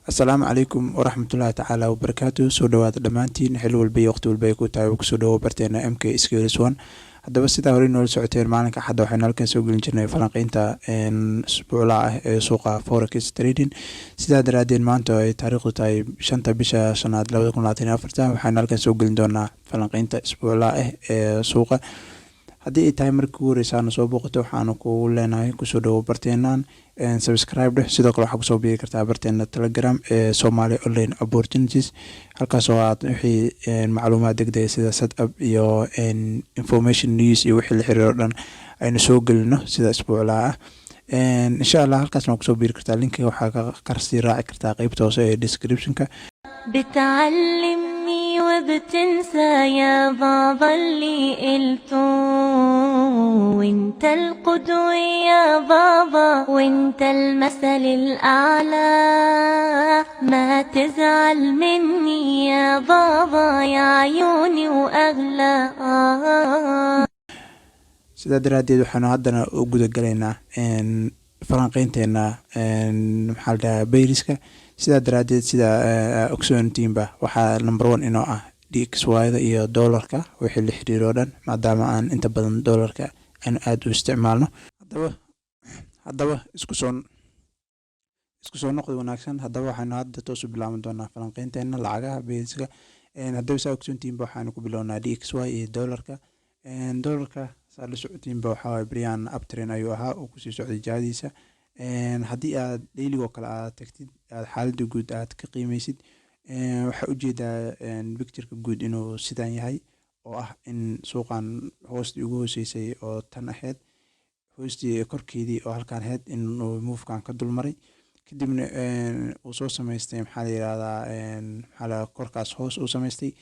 السلام عليكم ورحمة الله تعالى وبركاته soo dhawaada dhammaantiin xil walba iyo waqti walba ay ku tahay kusoo dhawo barteena MK Skills One haddaba sidaa hore noola socoteen maalinka xadda waxaynu halkan soo gelin jirnay falanqaynta usbuuclaha ah ee suuqa forex trading sidaa daraaddeed maanta ay taariikhdu tahay 5 bisha 5aad 2024 waxaynu halkan soo gelin doonaa falanqaynta usbuuclaha ah ee suuqa haddii ay tahay markii ugu horeysaana soo booqato waxaanu kugu leenahay kusoo dhawo barteenan subscribe dheh sidoo kale waxaa kusoo biiri kartaa barteena telegram ee Somali Online Opportunities halkaas oo aad wixii macluumaad degdeg sida setup iyo information news iyo wixii la xiriiro dhan aynu soo gelino sida isbuuclaha insha Allah halkaasna kusoo biiri kartaa linkiga waxaa ka qarsii raaci kartaa qaybta hoose ee description-ka بتعلمني وبتنسى يا بابا اللي قلته وانت القدوة يا بابا وانت المثل الأعلى ما تزعل مني يا بابا يا عيوني وأغلى sidaa daraaddeed waxaanu haddana u guda galaynaa falanqaynteena maxaa la dhahaa bayriska sidaa daraaddeed sida ogsoontiinba waxaa number 1 inoo ah DXY-da iyo dollarka wixii la xiriiro dhan maadaama aan inta badan dollarka aan aad u isticmaalno haddaba isku soo noqod wanaagsan haddaba waxaanu hadda toos u bilaaban doonaa falanqaynteena lacagaha bayriska haddaba saa ogsoontiinba waxaanu ku bilownaa DXY iyo dollarka saa la socotiinba waxaa Brian Uptrend ayuu ahaa oo kusii socday jihadiisa haddii aad daily kale aad tagtid aad xaaladda guud aad ka qiimeysid waxaa ujeedaa picture-ka guud inuu sidan yahay oo ah in suuqan hoostii ugu hooseysay oo tan ahayd hoostii korkeedii oo halkaan ahayd in uu move-kan ka dulmaray kadibna uu soo samaystay maxaa la yiraahdaa korkaas hoos uu samaystay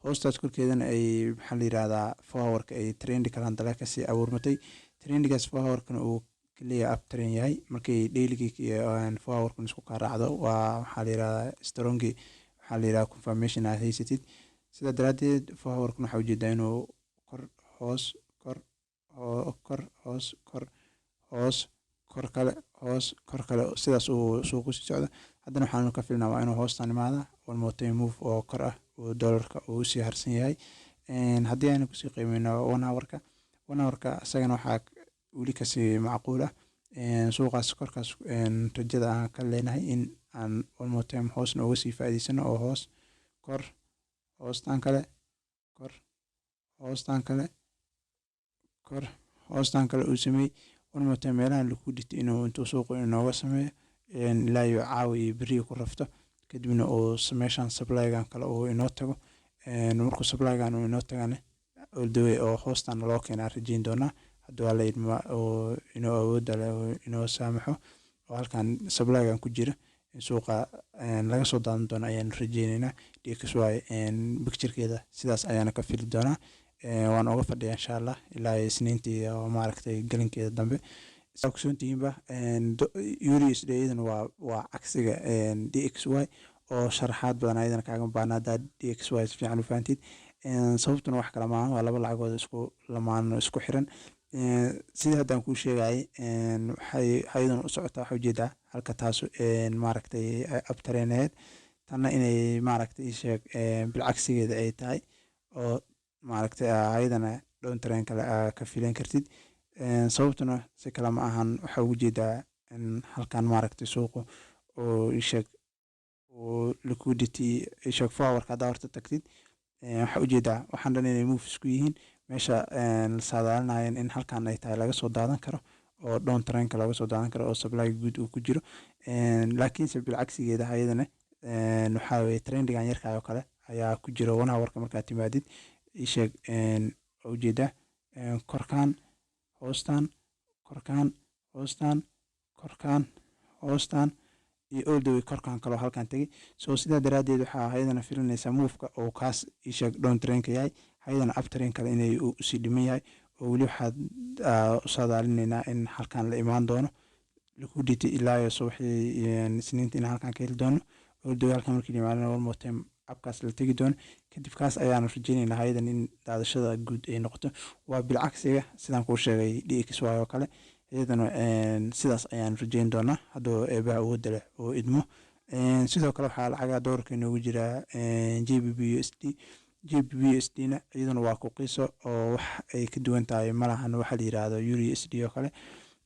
hoostaas korkeedana ay maxaa la yiraahdaa forward-ka ay trend kala handala ka sii abuurmatay trendigaas forward-kana uu kaliya uptrend yahay markay daily iyo forward-kan isku ka raacdo waa maxaa la yiraahdaa strong waxaa la yiraahdaa confirmation aad haysatid sida daraaddeed forward-kan waxa ujeedaa inuu kor hoos kor hoos kor kale sidaas uu suuqu sii socdo haddana waxaanu ka filnaa waa inuu hoostan imaada walmootay move oo kor ah oo dollarka uu sii harsan yahay haddii aynu kusii qiimeyno 1 hour-ka isagana waxaa weli kasii macquul ah suuqaas korkaas rajada aan ka leenahay in aan walmootay hoosna uga sii faa'iideysano oo hoos kor hoostan kale kor hoostan kale uu sameeyay walmootay meelaha liquidity inuu intuu suuqu inooga sameeyo ilaa iyo caawi iyo beriga ku rafto kadibna uu meeshan supply-gan kale uu inoo tago markuu supply-gan uu inoo tagana all oo hoostan loo keenaa rajayn doonaa haddii la idmo oo inoo awood leh inoo saamaxo oo halkan supply-gan ku jira suuqa laga soo daadan doono ayaan rajaynaynaa DXY picture-keeda sidaas ayaana ka fili doonaa waan uga fadhiyaa insha Allah ilaa isniintii oo maaragtay galinkeeda dambe ogsoontiinba USD-dan waa cagsiga DXY oo sharaxaad badan ayadana kaaga baahnaa haddaad DXY si fiican u fahantid sababtuna wax kala maahan waa laba lacagood isku lamaan isku xiran sidii haddaan kuu sheegay waxay ayadan u socotaa waxa ujeedaa halka taas maaragtay uptrend tanna inay maaragtay sheeg bilcagsigeeda ay tahay oo maaragtay ayadana down trend kale ka filan kartid sababtuna si kala ma ahan waxa ugu jeedaa in halkan maaragtay suuqu oo sheeg oo liquidity sheeg forward ka horta tagtid waxa ujeedaa waxaan dhan inay move isku yihiin meesha la saadaalinaayeen in halkan ay tahay laga soo daadan karo oo down trend laga soo daadan karo oo supply guud uu ku jiro laakiin se bilcagsigeeda ayadana waxa weeye trendigan yarka oo kale ayaa ku jira 1 hour-ka markaad timaadid sheeg ujeedaa korkaan hoostan iyo all the way korkaan kale halkan tagay soo sidaa daraaddeed waxaa ayadana filinaysaa move-ka oo kaas sheeg down trend-ka yahay ayadana up trend kale inay u sii dhiman yahay oo weli waxaad u saadaalinaynaa in halkan la imaan doono liquidity ilaa iyo subaxii isniintii in halkan ka heli doono all the way halkan markii yimaadana one more time abkaas la tegi doono kadib kaas ayaan rajaynaynaa ayadan in daadashada guud ay noqoto waa bilcagsiga sidaan kuu sheegay DXY oo kale iyadana sidaas ayaan rajayn doonaa hadduu eebaha awoodda leh oo idmo sidoo kale waxaa lacaga doorka inoogu jira GBP USD. GBP USD na iyaduna waa ku qiiso oo wax ay ka duwan tahay malahan waxa la yiraahdo Euro USD oo kale.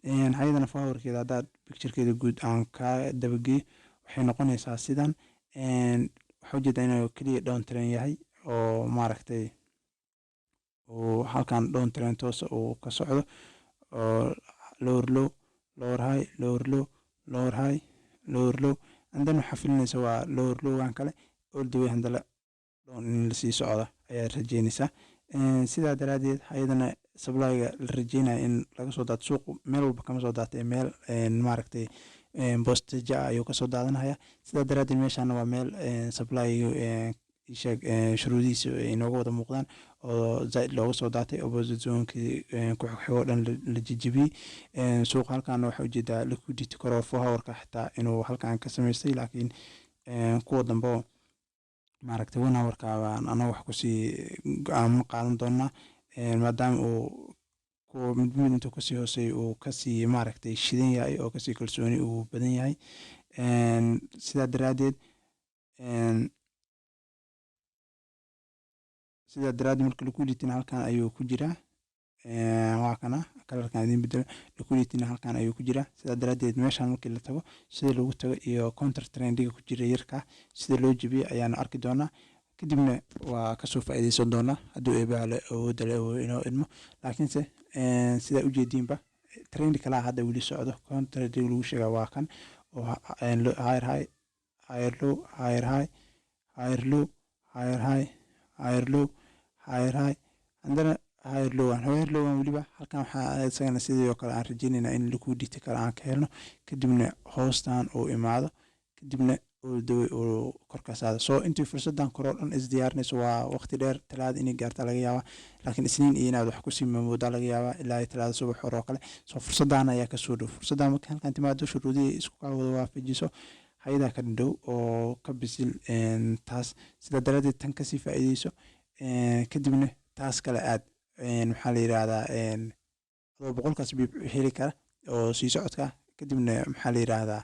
hay'adana fawarkeeda haddaad picturekeeda guud aan ka dabageeyo waxay noqonaysaa sidan. waxaa ujeedaa inuu keliya down trend yahay oo maaragtay oo halkan down trend toos uu ka socdo oo lower low, lower high, lower low, lower high, lower low, and then waxaa filinaysa waa lower low-gan kale all the way handala down in la sii socda ayaa rajeynaysaa. sidaa daraadeed hay'adana supply-ga la rajeynaya in laga soo daato suuq meel walba kama soo daatay meel maaragtay postage ayuu kasoo daadanaya. sidaa daraadeed meeshaan waa meel supply-gu shuruudihiisa inooga wada muuqdaan oo zaid looga soo daatay opposite zone-kii ku xigoo dhan la jijibiyey. suuqa halkan waxaa ujeedaa liquidity kor oo 4 hour-ka xitaa inuu halkan ka samaystay, laakiin kuwa dambe maaragtay 1 hour-ka baan anaga wax kusii go'aamo qaadan doonaa maadaama uu kuwa mid intuu kasii hooseeyo uu kasii maaragtay shidan yahay oo kasii kalsooni uu badan yahay. sidaa daraadeed marka liquidity-na halkan ayuu ku jiraa. waa kana kalarkan idin bedelo liquidity-na halkan ayuu ku jiraa. sidaa daraadeed meeshaan markii la tago sida lagu tago iyo counter trendiga ku jira yarka sida loo jebiyey ayaanu arki doonaa. kadibna waa kasoo faa'iideysan doonaa hadduu eebaha le awoodda le inoo idmo. laakiinse sidaa ujeediinba trendi kalaa hadda weli socdo. counter trendiga lagu sheegaa waa kan oo higher high, higher low, higher high, higher low, higher high, higher low, higher high, and then higher low. higher low weliba halkan waxaa isagana sidoo kale aan rajeynaynaa in liquidity kale aan ka helno kadibna hoostan uu imaado kadibna uu daway uu korkaas aado. soo intii fursadan koroo dhan isdiyaarinayso waa waqti dheer talaada inay gaarta laga yaabaa, laakiin isniin iyo inaad wax kusii mamoodaa laga yaabaa ilaa talaada subax hore oo kale. soo fursadan ayaa kasoo dhow. fursadan marka halkan timaado shuruudihii isku kala wada waafajiso hay'adaa ka dhow oo ka bisil taas. sidaa daraadeed tan kasii faa'iideyso kadibna taas kale aad maxaa la yiraahdaa adoo boqolkaas bib heli kara oo sii socodka kadibna maxaa la yiraahdaa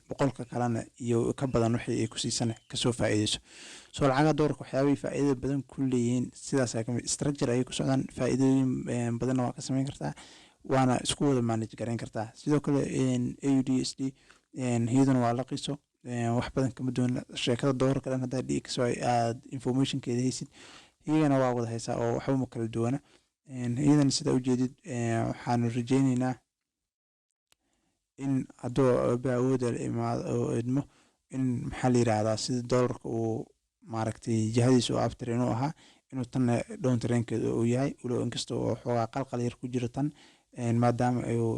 boqolka kalena iyo ka badan wixii ay ku siisan kasoo faa'iideyso. soo lacagaha doorka waxyaabay faa'iido badan ku leeyihiin sidaas ay kamid structure ay ku socdaan faa'iidooyin badanna waa ka samayn kartaa waana isku wada manage gareyn kartaa. sidoo kale AUDUSD iyaduna waa la qiso wax badan kama duwan sheekada doorka dhan haddaa dhigi kasoo aad informationkeeda haysid iyagana waa wada haysaa oo waxba ma kala duwana. iyadana sidaa ujeedid waxaanu rajeynaynaa in hadduu awoodda la imaado oo idmo in maxaa la yiraahdaa sida doolarka uu maaragtay jihadiisa oo after inuu ahaa inuu tan down trendkeeda uu yahay walow inkasta oo xoogaa qalqal yar ku jiro tan maadaama ayuu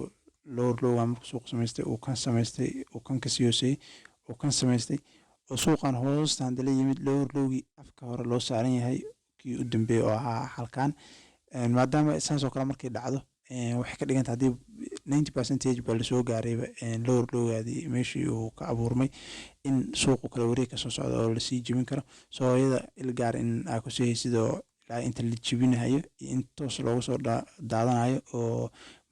lower low-ga markuu suuq samaystay uu kan kasii hooseeyey uu kan samaystay oo suuqan hoosta hadda la yimid lower low-gii afka hore loo saaran yahay kii u dambeeyey oo ahaa halkan. maadaama saas oo kale markay dhacdo waxay ka dhiganta haddii 90% baa lasoo gaarayba lower low-gaadii meeshii uu ka abuurmay in suuqu kala wareeg kasoo socdo oo lasii jebin karo. soo iyada ilgaar in aa kusii haysid oo ilaa inta la jebinayo iyo in toos loogu soo daadanayo oo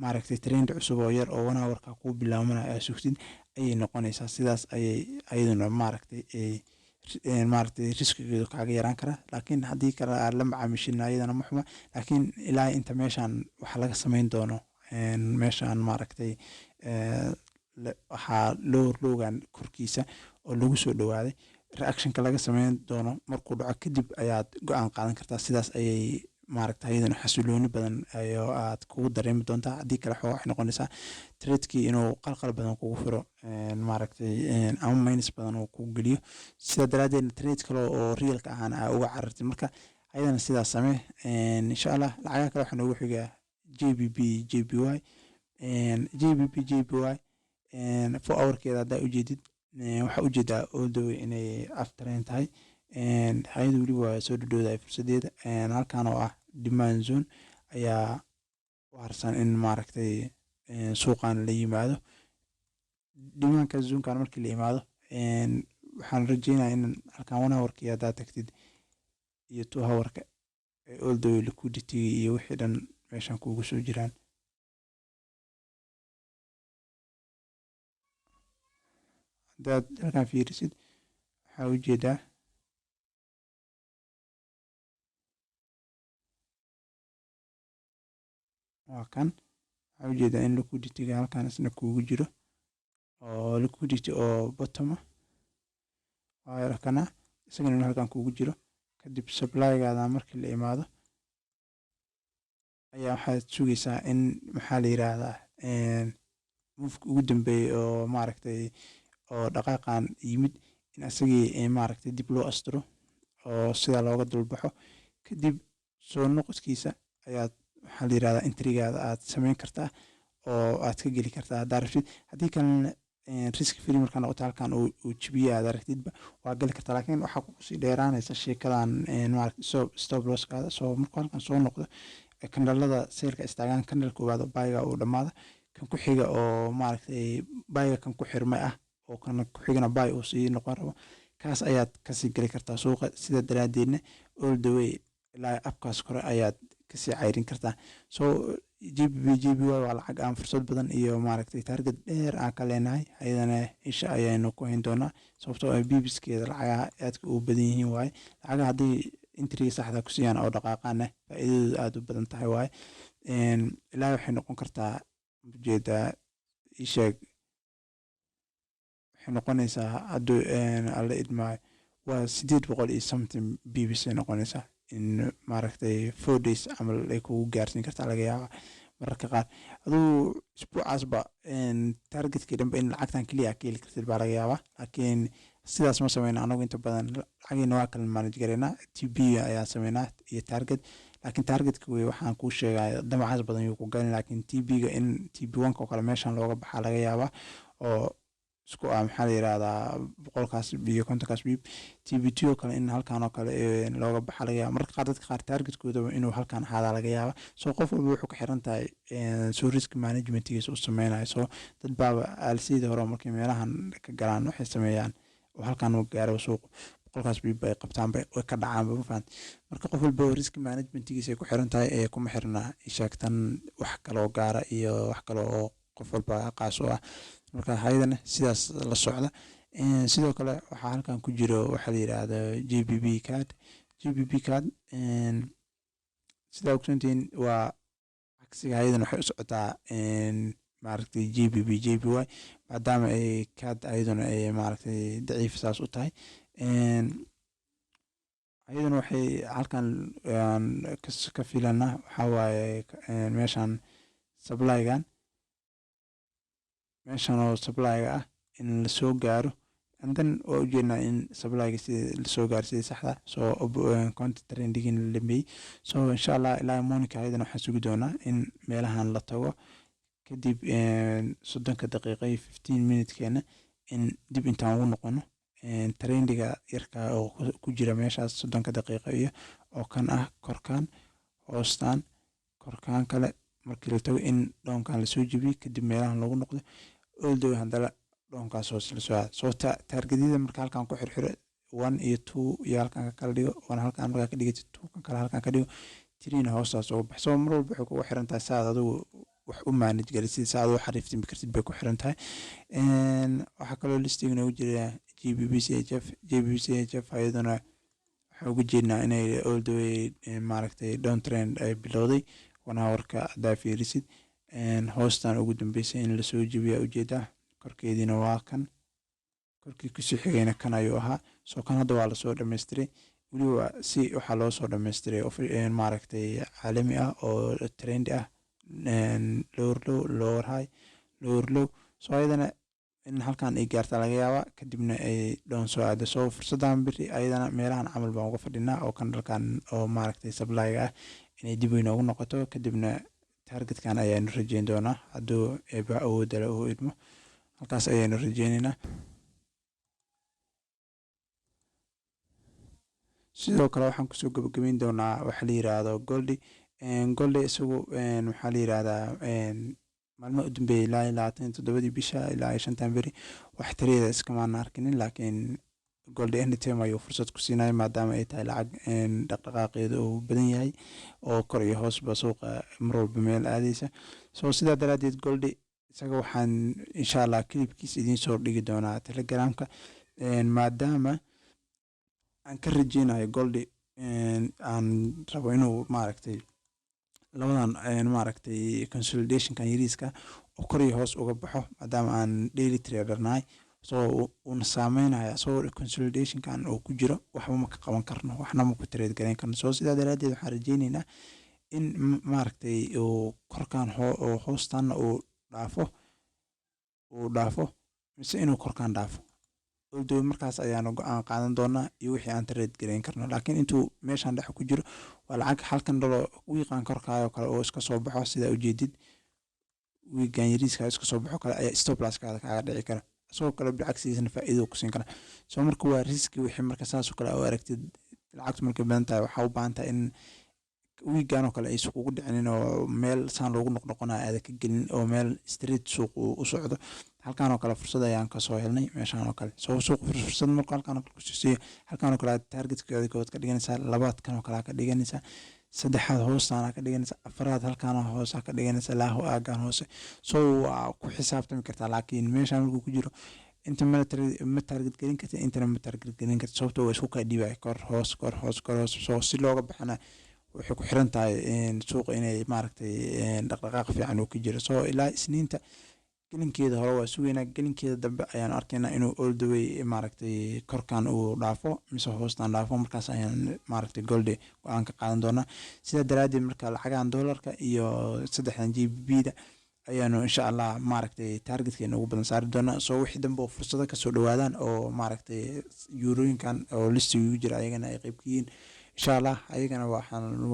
maaragtay trend cusub oo yar oo 1 hour-ka ku bilaabmanayo aa sugtid ayay noqonaysaa. sidaas ayay ayaduna maaragtay riskigeedu kaaga yaraan karaa. laakiin haddii kale aad la macaamishin ayadana ma xuma, laakiin ilaa inta meeshaan waxa laga samayn doono meeshaan maaragtay waxaa lower low-gan korkiisa oo lagu soo dhawaaday reactionka laga samayn doono markuu dhaco kadib ayaad go'aan qaadan kartaa. sidaas ayay maaragtay ayadana xasilooni badan ayo aad kugu dareemi doontaa. haddii kale waxay noqonaysaa tradekii inuu qalqal badan kugu furo maaragtay ama minus badan uu kugu geliyo. sidaa daraadeed trade kale oo realka ahaan aa uga carartay marka ayadana sidaas samee. insha allah lacagaha kale waxaa noogu xigaa JBP JPY 4 hour-keeda haddaa ujeedid waxaa ujeedaa all the way inay aftereen tahay. hay'adu weli waa soo dhadhowdahay fursadeeda halkan oo ah demand zone ayaa u harsan in maaragtay suuqan la yimaado. dhimaanka zoonkan markii la yimaado waxaan rajeynayaa in halkan 1 hour-kii haddaa tagtid iyo 2 hour-ka all the way liquidity iyo wixii dhan meeshan kugu soo jiraan. hadaad halkan fiirisid waxaa ujeedaa waa kan, waxaa ujeedaa in liquidity-ga halkan isna kuugu jiro oo liquidity oo bottom ah waa kana isagana inuu halkan kuugu jiro. kadib supply-gaada markii la imaado ayaa waxaad sugaysaa in maxaa la yiraahdaa move-ka ugu dambeeyay oo maaragtay oo dhaqaaqan yimid in asagii maaragtay dib loo asturo oo sida looga dulbaxo. kadib soo noqodkiisa ayaad waxaa la yiraahdaa entry-gaada aad samayn kartaa oo aad ka geli kartaa haddaad rabtid. haddii kalena risk free markaa noqoto halkan uu jibiye aad aragtidba waa gali kartaa, laakiin waxaa kusii dheeraanaysa sheekadan maaragtay stop loss-kaada. soo markuu halkan soo noqdo kandhalada seelka istaagaan, kandhal koowaad oo buyga uu dhamaada, kan ku xiga oo maaragtay buyga kan ku xirmay ah oo kan ku xigana buy uu sii noqon rabo, kaas ayaad kasii gali kartaa suuqa. sida daraadeedna all the way ilaa abkaas kore ayaad kasii cayrin kartaa. soo JPY waa lacag aan fursad badan iyo maaragtay target dheer aan ka leenahay, ayadana isha ayaynu ku hayn doonaa sababtoo ah bibiskeeda lacagaha aadka u badan yihiin waaye. lacagaha haddii intriga saxda ku siiyaan oo dhaqaaqaana faa'iidadu aad u badan tahay waaye. ilaa waxay noqon kartaa ujeedaa isheeg waxay noqonaysaa hadduu alla idmaayo waa 800 iyo something bibis ay noqonaysaa in maaragtay 4 days camal ay kugu gaarsiin kartaa laga yaaba mararka qaar. aduu isbuucaasba targetkii dhanba in lacagtan keliya ka heli kartid baa laga yaabaa, laakiin sidaas ma sameyna anagu. inta badan lacagiina waa kala manage gareynaa, TB ayaa sameynaa iyo target. laakiin targetka wey waxaan kuu sheegaya damacaas badan yuu ku galin, laakiin TB-ga in TB1 oo kale meeshan looga baxaa laga yaabaa oo isku maxaa la yiraahdaa 100kaas iyo 50kaas bib. TB2 oo kale in halkan oo kale looga baxa laga yaaba. marka qaar dadka qaar targetkooda inuu halkan ahaada laga yaaba. soo qof walba wuxuu ka xiran tahay soo risk managementkiisa uu sameynayo. soo dad baaba aalsida hore markay meelahan ka galaan waxay sameeyaan oo halkan uu gaaro suuq 100kaas bib ay qabtaan way ka dhacaan ma fahant. marka qof walba risk managementkiisa ay ku xiran tahay kuma xirna sheegtan wax kale oo gaara iyo wax kale oo qof walba qaas u ah. marka hay'adana sidaas la socda. sidoo kale waxaa halkan ku jiro waxa la yiraahdo JBP card. sida ogsoontiin waa cagsiga hay'adan waxay u socotaa maaragtay JPY maadaama ay card ayaduna ay maaragtay daciif saas u tahay. ayaduna waxay halkan ka filana waxaa waaye meeshan supply-gan meeshan oo supply-ga ah in la soo gaaro, and then waa ujeednaa in supply-ga sida la soo gaaro sidii saxda soo counter trending la dhameeyey. so insha allah ilaa monica ayadana waxaan sugi doonaa in meelahan la tago kadib 30 daqiiqo iyo 15 minutes-keena in dib intaan ugu noqono trendiga yarka oo ku jira meeshaas 30 daqiiqo iyo oo kan ah korkaan hoostaan korkaan kale markii la tago in doonkan la soo jibiyo kadib meelahan lagu noqdo oldow handala doonkaas hoos la soo aado. soo targetyada marka halkan ku xirxiro 1 iyo 2 iyo halkan ka kala dhigo 1 halkan marka ka dhigto 2 kan kale halkan ka dhigo 3 hoostaas ugu baxso. mar walba waxay kugu xiran tahay saad adigu wax u manage galisid saad u xariiftin kartid bay ku xiran tahay. waxaa kaloo listing ugu jira GBP/CHF ayaduna waxaa ugu jeednaa inay all the way maaragtay down trend ay bilowday 1 hour-ka haddaa fiirisid hoostan ugu dambeysay in lasoo jibiya ujeedaa. korkeediina waa kan, korkii kusii xigayna kan ayuu ahaa. soo kan hadda waa lasoo dhammaystiray weliba si waxaa loo soo dhammaystiray maaragtay caalami ah oo trend ah lower low lower high lower low. soo ayadana in halkan ay gaarta laga yaaba kadibna ay doon soo aado. soo fursadan biri ayadana meelahan camal baan uga fadhinaa oo kan dalkan oo maaragtay supply-ga ah inay dib weyn ugu noqoto kadibna targetkan ayaanu rajeyn doonaa hadduu eeba awoodda leh uu idmo. halkaas ayaanu rajeynaynaa. sidoo kale waxaan kusoo gabagabeyn doonaa waxa la yiraahdo goldi isagu waxaa la yiraahdaa maalmo u dambeeyay ilaa 27 bisha ilaa 5 beri wax tareeda iskamaan arkinin, laakiin goldi anytime ayuu fursad ku siinaya maadaama ay tahay lacag dhaqdhaqaaqeedu uu badan yahay oo kor iyo hoosba suuqa mar walba meel aadaysa. soo sidaa daraadeed goldi isaga waxaan insha allah kilibkiis idiin soo dhigi doonaa telegramka maadaama aan ka rajeynayo goldi aan rabo inuu maaragtay labadan maaragtay consolidationkan yariiska oo kor iyo hoos uga baxo maadaama aan daily trader nahay soo uuna saameynaya soo consolidationkan oo ku jiro waxba ma ka qaban karno waxna ma ku trade gareyn karno soo sidaa daraadeed waxaan rajeynaynaa in maaragtay uu korkaan oo hoostaana uu dhaafo mise inuu korkaan dhaafo dowladda markaas ayaanu go'aan qaadan doonaa iyo wixii aan trade gareyn karno laakiin intuu meeshan dhex ku jiro waa lacag halkan $1 wiiqan korkaayo kale oo iska soo baxo sida ujeedid wiigan yariiska iska soo baxo kale ayaa stop loss kaaga dhici kara isagoo kale bilcagsiisana faa'iido ku siin kara soo marka waa riski wixii marka saas oo kale oo aragtid lacagtu markay badan tahay waxaa u baahan tahay in wiigan oo kale ay suuq ugu dhicinin oo meel saan loogu noqnoqonayo aada ka gelin oo meel street suuq u socdo halkaan oo kale fursad ayaan kasoo helnay meeshaan oo kale soo suuq fursad marka halkaan oo kale ku siiyo halkaan oo kale targetkeeda kood ka dhiganaysaa labaad kan oo kale ka dhiganaysaa saddexaad hoostaana ka dhiganaysaa afaraad halkaan hoos ka dhiganaysaa laaho aagaan hoose soo waa ku xisaabtami kartaa laakiin meeshaan markuu ku jiro inta ma target gelin karta intana ma target gelin karta sababtoo waa isku kaa dhiibaya kor hoos soo si looga baxana waxay ku xiran tahay suuqa inay maaragtay dhaqdhaqaaq fiican uu ka jiro soo ilaa isniinta gelinkeeda hore waa sugeynaa gelinkeeda dambe ayaan arkaynaa inuu all the way maaragtay korkan uu dhaafo mise hoostan dhaafo markaas ayaan maaragtay golde go-aan ka qaadan doonaa sidaa daraadeed marka lacagahan doolarka iyo 3 GBP-da ayaanu insha allah maaragtay targetkeena ugu badan saari doonaa soo wixii dambe oo fursado kasoo dhawaadaan oo maaragtay yuurooyinkan oo listiga ugu jira ayagana ay qayb ka yihiin insha allah ayagana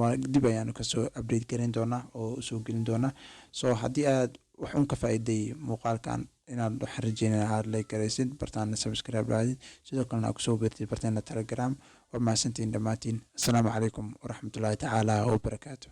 waa dib ayaanu kasoo update gareyn doonaa oo usoo gelin doonaa soo haddii aad wax un ka faa'iiday muuqaalkan inaad waxaan rajeynaya aad like garaysid bartaana subscribe lahayd sidoo kalena aad kusoo biirtid barteena telegram waa mahadsantihiin dhammaantiin assalaamu calaykum waraxmatullaahi tacaala wabarakaatu